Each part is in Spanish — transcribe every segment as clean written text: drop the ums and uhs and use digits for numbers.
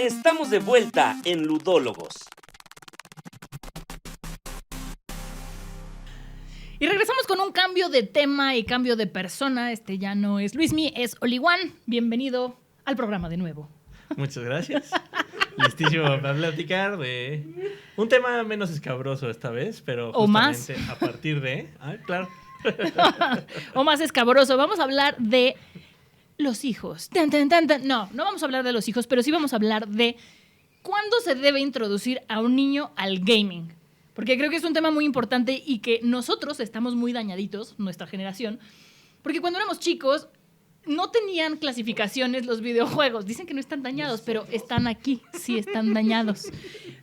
Estamos de vuelta en Ludólogos. Y regresamos con un cambio de tema y cambio de persona. Este ya no es Luismi, es Oliwan. Bienvenido al programa de nuevo. Muchas gracias. Listísimo para platicar de un tema menos escabroso esta vez, pero ¿O justamente a partir de... claro. O más escabroso. Vamos a hablar de los hijos. Tan, tan, tan, tan. No vamos a hablar de los hijos, pero sí vamos a hablar de cuándo se debe introducir a un niño al gaming. Porque creo que es un tema muy importante y que nosotros estamos muy dañaditos, nuestra generación, porque cuando éramos chicos no tenían clasificaciones los videojuegos. Dicen que no están dañados, pero están aquí, sí están dañados.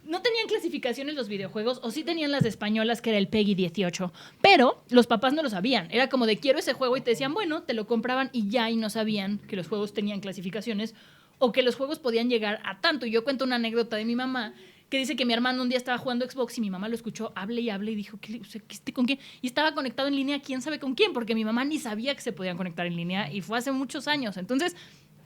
No tenían clasificaciones los videojuegos, o sí tenían las españolas, que era el PEGI 18, pero los papás no lo sabían. Era como de quiero ese juego y te decían, bueno, te lo compraban y ya, y no sabían que los juegos tenían clasificaciones o que los juegos podían llegar a tanto. Y yo cuento una anécdota de mi mamá que dice que mi hermano un día estaba jugando Xbox y mi mamá lo escuchó, hable y hable, y dijo, ¿con quién? Y estaba conectado en línea, quién sabe con quién, porque mi mamá ni sabía que se podían conectar en línea y fue hace muchos años. Entonces,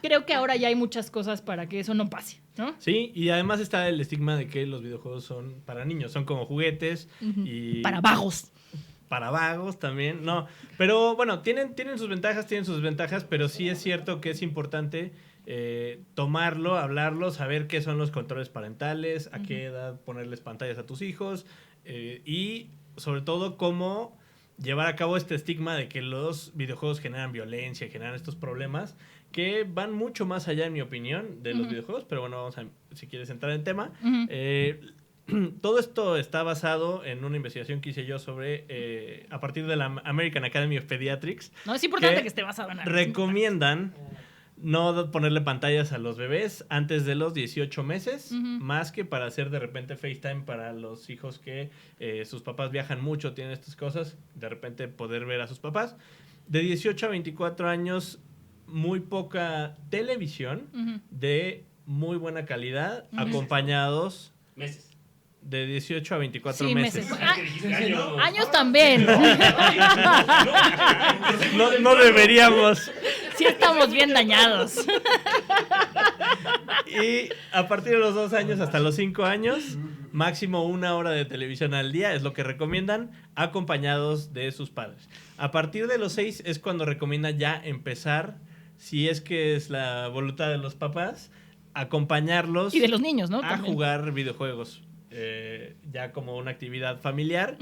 creo que ahora ya hay muchas cosas para que eso no pase, ¿no? Sí, y además está el estigma de que los videojuegos son para niños, son como juguetes y... Para vagos. Para vagos también, no. Pero bueno, tienen sus ventajas, pero sí es cierto que es importante tomarlo, hablarlo, saber qué son los controles parentales, a qué edad ponerles pantallas a tus hijos y sobre todo cómo llevar a cabo este estigma de que los videojuegos generan violencia, generan estos problemas que van mucho más allá, en mi opinión, de los videojuegos, pero bueno, vamos a, si quieres entrar en tema. Todo esto está basado en una investigación que hice yo sobre, a partir de la American Academy of Pediatrics. No, es importante que esté basado en algo. Recomiendan no ponerle pantallas a los bebés antes de los 18 meses, más que para hacer de repente FaceTime para los hijos que sus papás viajan mucho, tienen estas cosas, de repente poder ver a sus papás. De 18 a 24 años, muy poca televisión de muy buena calidad, acompañados... Meses. De 18 a 24 sí, meses. Años también. No deberíamos. Sí estamos bien dañados. Y a partir de los 2 años hasta los 5 años, máximo 1 hora de televisión al día es lo que recomiendan, acompañados de sus padres. A partir de los 6 es cuando recomiendan ya empezar, si es que es la voluntad de los papás, acompañarlos y de los niños, ¿no? A también jugar videojuegos. Ya como una actividad familiar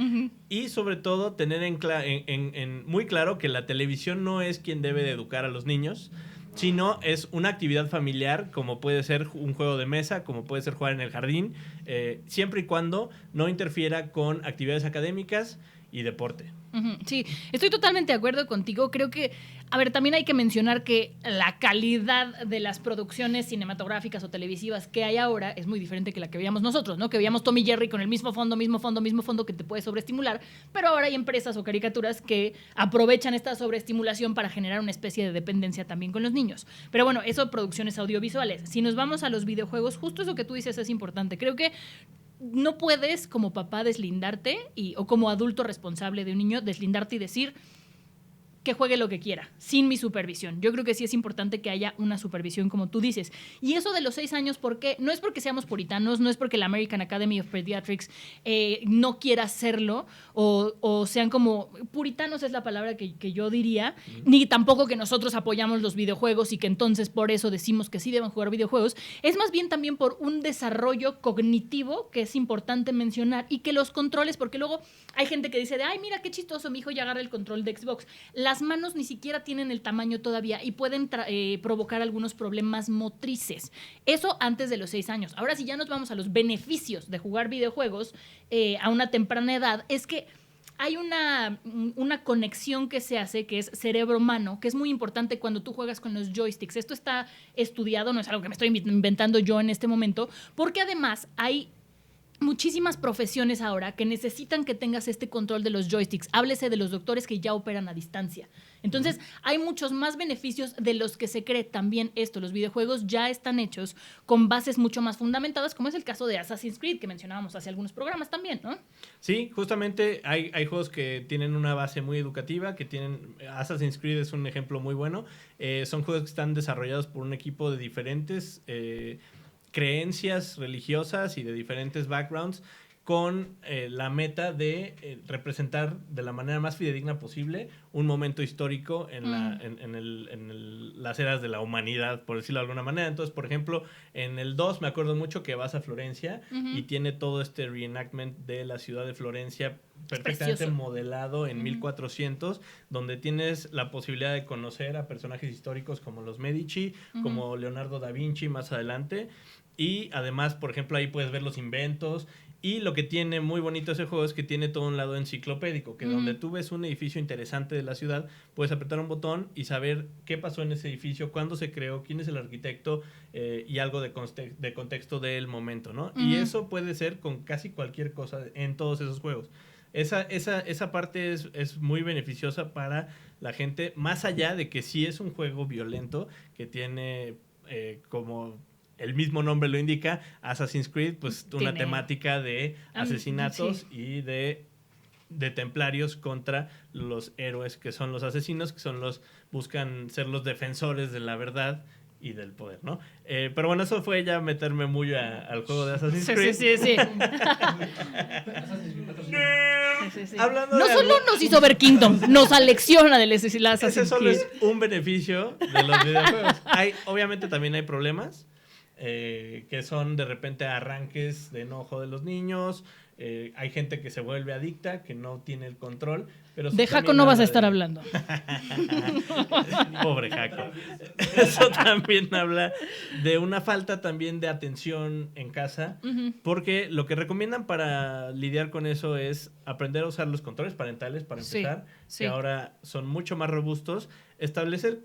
y sobre todo tener en muy claro que la televisión no es quien debe de educar a los niños, sino es una actividad familiar, como puede ser un juego de mesa, como puede ser jugar en el jardín, siempre y cuando no interfiera con actividades académicas y deporte. Sí, estoy totalmente de acuerdo contigo. Creo que, a ver, también hay que mencionar que la calidad de las producciones cinematográficas o televisivas que hay ahora es muy diferente que la que veíamos nosotros, ¿no? Que veíamos Tom y Jerry con el mismo fondo que te puede sobreestimular, pero ahora hay empresas o caricaturas que aprovechan esta sobreestimulación para generar una especie de dependencia también con los niños. Pero bueno, eso producciones audiovisuales. Si nos vamos a los videojuegos, justo eso que tú dices es importante. Creo que no puedes como papá deslindarte o como adulto responsable de un niño deslindarte y decir que juegue lo que quiera, sin mi supervisión. Yo creo que sí es importante que haya una supervisión, como tú dices. Y eso de los 6 años, ¿por qué? No es porque seamos puritanos, no es porque la American Academy of Pediatrics no quiera hacerlo, o sean como... Puritanos es la palabra que yo diría, ni tampoco que nosotros apoyamos los videojuegos y que entonces por eso decimos que sí deben jugar videojuegos. Es más bien también por un desarrollo cognitivo que es importante mencionar, y que los controles, porque luego hay gente que dice de, ay, mira qué chistoso, mi hijo ya agarra el control de Xbox. Las manos ni siquiera tienen el tamaño todavía y pueden provocar algunos problemas motrices. Eso antes de los 6 años. Ahora, si ya nos vamos a los beneficios de jugar videojuegos a una temprana edad, es que hay una conexión que se hace, que es cerebro-mano, que es muy importante cuando tú juegas con los joysticks. Esto está estudiado, no es algo que me estoy inventando yo en este momento, porque además hay muchísimas profesiones ahora que necesitan que tengas este control de los joysticks. Háblese de los doctores que ya operan a distancia. Entonces, hay muchos más beneficios de los que se cree también esto. Los videojuegos ya están hechos con bases mucho más fundamentadas, como es el caso de Assassin's Creed, que mencionábamos hace algunos programas también, ¿no? Sí, justamente hay juegos que tienen una base muy educativa, que tienen... Assassin's Creed es un ejemplo muy bueno. Son juegos que están desarrollados por un equipo de diferentes creencias religiosas y de diferentes backgrounds con la meta de representar de la manera más fidedigna posible un momento histórico en las eras de la humanidad, por decirlo de alguna manera. Entonces, por ejemplo, en el 2 me acuerdo mucho que vas a Florencia y tiene todo este reenactment de la ciudad de Florencia perfectamente modelado en 1400, donde tienes la posibilidad de conocer a personajes históricos como los Medici, como Leonardo da Vinci más adelante. Y además, por ejemplo, ahí puedes ver los inventos. Y lo que tiene muy bonito ese juego es que tiene todo un lado enciclopédico, que donde tú ves un edificio interesante de la ciudad, puedes apretar un botón y saber qué pasó en ese edificio, cuándo se creó, quién es el arquitecto y algo de contexto del momento, ¿no? Y eso puede ser con casi cualquier cosa en todos esos juegos. Esa parte es muy beneficiosa para la gente, más allá de que sí es un juego violento, que tiene como el mismo nombre lo indica, Assassin's Creed, pues una temática de asesinatos y de templarios contra los héroes que son los asesinos, que son buscan ser los defensores de la verdad y del poder, ¿no? Pero bueno, eso fue ya meterme muy al juego de Assassin's Creed. Sí. Hablando no solo nos hizo ver Kingdom, nos alecciona del Assassin's Creed. Ese solo es un beneficio de los videojuegos. Obviamente también hay problemas. Que son de repente arranques de enojo de los niños. Hay gente que se vuelve adicta, que no tiene el control. Pero de Jaco no vas a estar hablando. Pobre Jaco. Eso también habla de una falta también de atención en casa, porque lo que recomiendan para lidiar con eso es aprender a usar los controles parentales para empezar, que ahora son mucho más robustos, establecer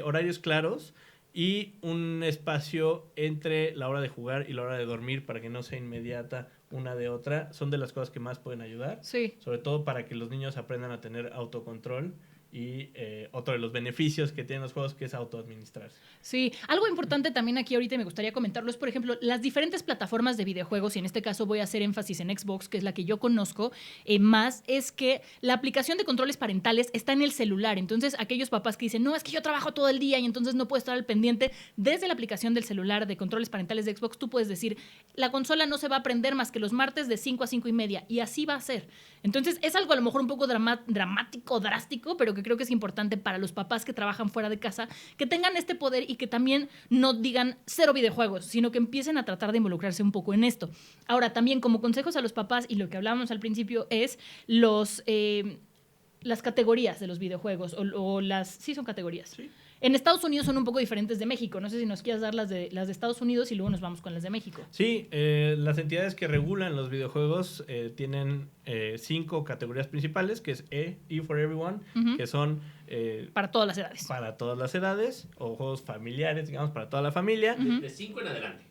horarios claros y un espacio entre la hora de jugar y la hora de dormir para que no sea inmediata una de otra. Son de las cosas que más pueden ayudar. Sí. Sobre todo para que los niños aprendan a tener autocontrol. Y otro de los beneficios que tienen los juegos, que es autoadministrarse. Sí, algo importante también aquí ahorita me gustaría comentarlo es, por ejemplo, las diferentes plataformas de videojuegos, y en este caso voy a hacer énfasis en Xbox, que es la que yo conozco más, es que la aplicación de controles parentales está en el celular. Entonces, aquellos papás que dicen, no, es que yo trabajo todo el día y entonces no puedo estar al pendiente, desde la aplicación del celular de controles parentales de Xbox, tú puedes decir, la consola no se va a prender más que los martes de 5 a 5:30, y así va a ser. Entonces, es algo a lo mejor un poco dramático, drástico, pero que creo que es importante para los papás que trabajan fuera de casa, que tengan este poder y que también no digan 0 videojuegos, sino que empiecen a tratar de involucrarse un poco en esto. Ahora, también como consejos a los papás, y lo que hablábamos al principio es las categorías de los videojuegos, sí son categorías. Sí. En Estados Unidos son un poco diferentes de México. No sé si nos quieras dar las de Estados Unidos y luego nos vamos con las de México. Sí, las entidades que regulan los videojuegos tienen 5 categorías principales, que es E for Everyone, que son... para todas las edades. Para todas las edades, o juegos familiares, digamos, para toda la familia. De 5 en adelante.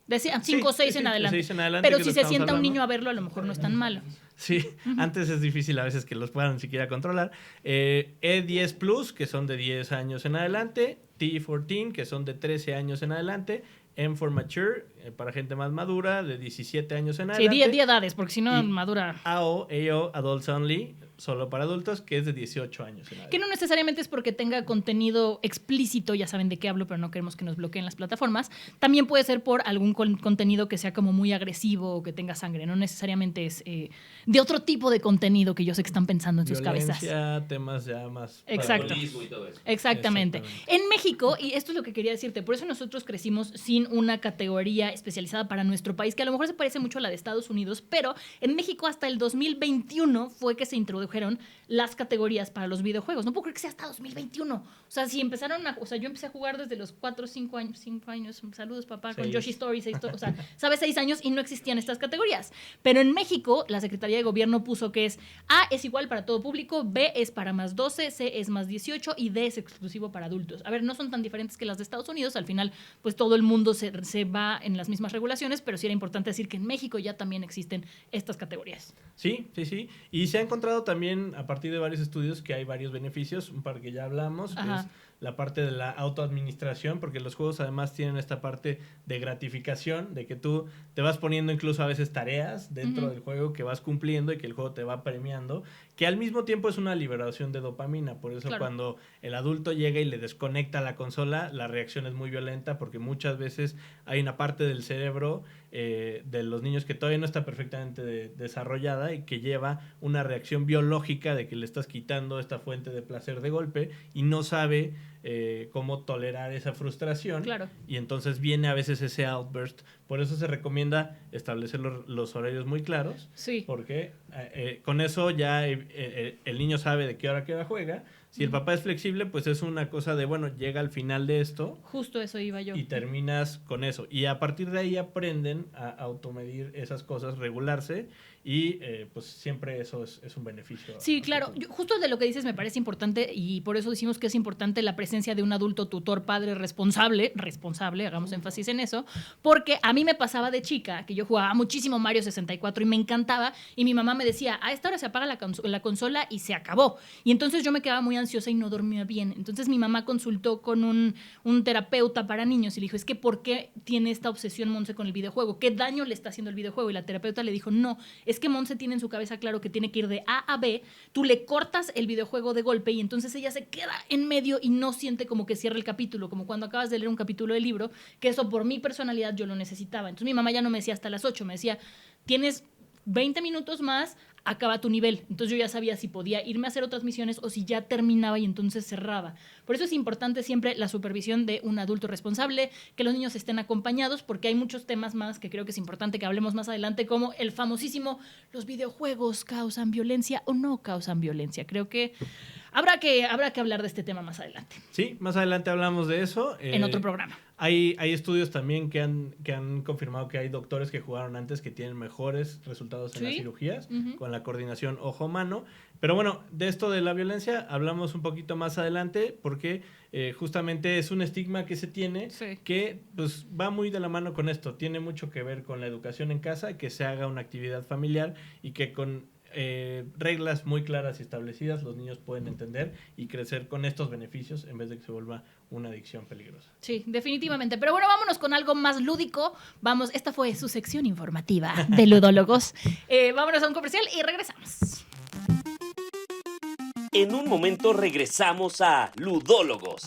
De 5 o 6 en adelante. Pero si se sienta un niño a verlo, a lo mejor no es tan malo. Sí, antes es difícil a veces que los puedan siquiera controlar. E10 Plus, que son de 10 años en adelante. T14, que son de 13 años en adelante. M for Mature, para gente más madura, de 17 años en adelante. Sí, 10 edades, porque si no, madura. AO, Adults Only, solo para adultos, que es de 18 años en adelante. Que no necesariamente es porque tenga contenido explícito, ya saben de qué hablo, pero no queremos que nos bloqueen las plataformas. También puede ser por algún contenido que sea como muy agresivo o que tenga sangre. No necesariamente es de otro tipo de contenido que yo sé que están pensando en sus cabezas. Temas ya más... Exacto. Y todo eso. Exactamente. En México, y esto es lo que quería decirte, por eso nosotros crecimos sin una categoría especializada para nuestro país, que a lo mejor se parece mucho a la de Estados Unidos, pero en México hasta el 2021 fue que se introdujeron las categorías para los videojuegos. No puedo creer que sea hasta 2021. O sea, si empezaron yo empecé a jugar desde los 4 o 5 años. 5 años. Saludos, papá, 6. Con Yoshi Story. 6, o sea, ¿sabes? 6 años y no existían estas categorías. Pero en México, la Secretaría de Gobierno puso que A es igual para todo público, B es para más 12, C es más 18 y D es exclusivo para adultos. A ver, no son tan diferentes que las de Estados Unidos. Al final, pues todo el mundo se va en las mismas regulaciones, pero sí era importante decir que en México ya también existen estas categorías. Sí. Y se ha encontrado también, a partir de varios estudios, que hay varios beneficios, un par que ya hablamos, que es la parte de la autoadministración, porque los juegos además tienen esta parte de gratificación, de que tú te vas poniendo incluso a veces tareas dentro del juego que vas cumpliendo y que el juego te va premiando, que al mismo tiempo es una liberación de dopamina. Por eso cuando el adulto llega y le desconecta la consola, la reacción es muy violenta, porque muchas veces hay una parte del cerebro de los niños que todavía no está perfectamente desarrollada y que lleva una reacción biológica de que le estás quitando esta fuente de placer de golpe y no sabe cómo tolerar esa frustración. Claro. Y entonces viene a veces ese outburst. Por eso se recomienda establecer los horarios muy claros. Sí. Porque con eso ya el niño sabe de qué hora juega. Si el papá es flexible, pues es una cosa de, bueno, llega al final de esto. Justo eso iba yo. Y terminas con eso. Y a partir de ahí aprenden a automedir esas cosas, regularse. Y pues siempre eso es un beneficio. Sí, claro. Justo de lo que dices me parece importante y por eso decimos que es importante la presencia de un adulto tutor, padre responsable, hagamos énfasis en eso, porque a mí me pasaba de chica que yo jugaba muchísimo Mario 64 y me encantaba y mi mamá me decía, a esta hora se apaga la consola y se acabó. Y entonces yo me quedaba muy ansiosa y no dormía bien. Entonces mi mamá consultó con un terapeuta para niños y le dijo, es que ¿por qué tiene esta obsesión Monse con el videojuego? ¿Qué daño le está haciendo el videojuego? Y la terapeuta le dijo, no, es que Monse tiene en su cabeza claro que tiene que ir de A a B, tú le cortas el videojuego de golpe y entonces ella se queda en medio y no siente como que cierra el capítulo, como cuando acabas de leer un capítulo del libro, que eso por mi personalidad yo lo necesitaba. Entonces mi mamá ya no me decía hasta las 8, me decía, tienes 20 minutos más, acaba tu nivel. Entonces yo ya sabía si podía irme a hacer otras misiones o si ya terminaba y entonces cerraba. Por eso es importante siempre la supervisión de un adulto responsable, que los niños estén acompañados, porque hay muchos temas más que creo que es importante que hablemos más adelante, como el famosísimo, ¿los videojuegos causan violencia o no causan violencia? Creo que habrá que hablar de este tema más adelante. Sí, más adelante hablamos de eso. En otro programa. Hay estudios también que han confirmado que hay doctores que jugaron antes que tienen mejores resultados en las cirugías con la coordinación ojo-mano. Pero bueno, de esto de la violencia hablamos un poquito más adelante porque justamente es un estigma que se tiene que pues va muy de la mano con esto. Tiene mucho que ver con la educación en casa, que se haga una actividad familiar y que con reglas muy claras y establecidas los niños pueden entender y crecer con estos beneficios en vez de que se vuelva una adicción peligrosa. Sí, definitivamente. Pero bueno, vámonos con algo más lúdico. Esta fue su sección informativa de Ludólogos. Vámonos a un comercial y regresamos. En un momento regresamos a Ludólogos.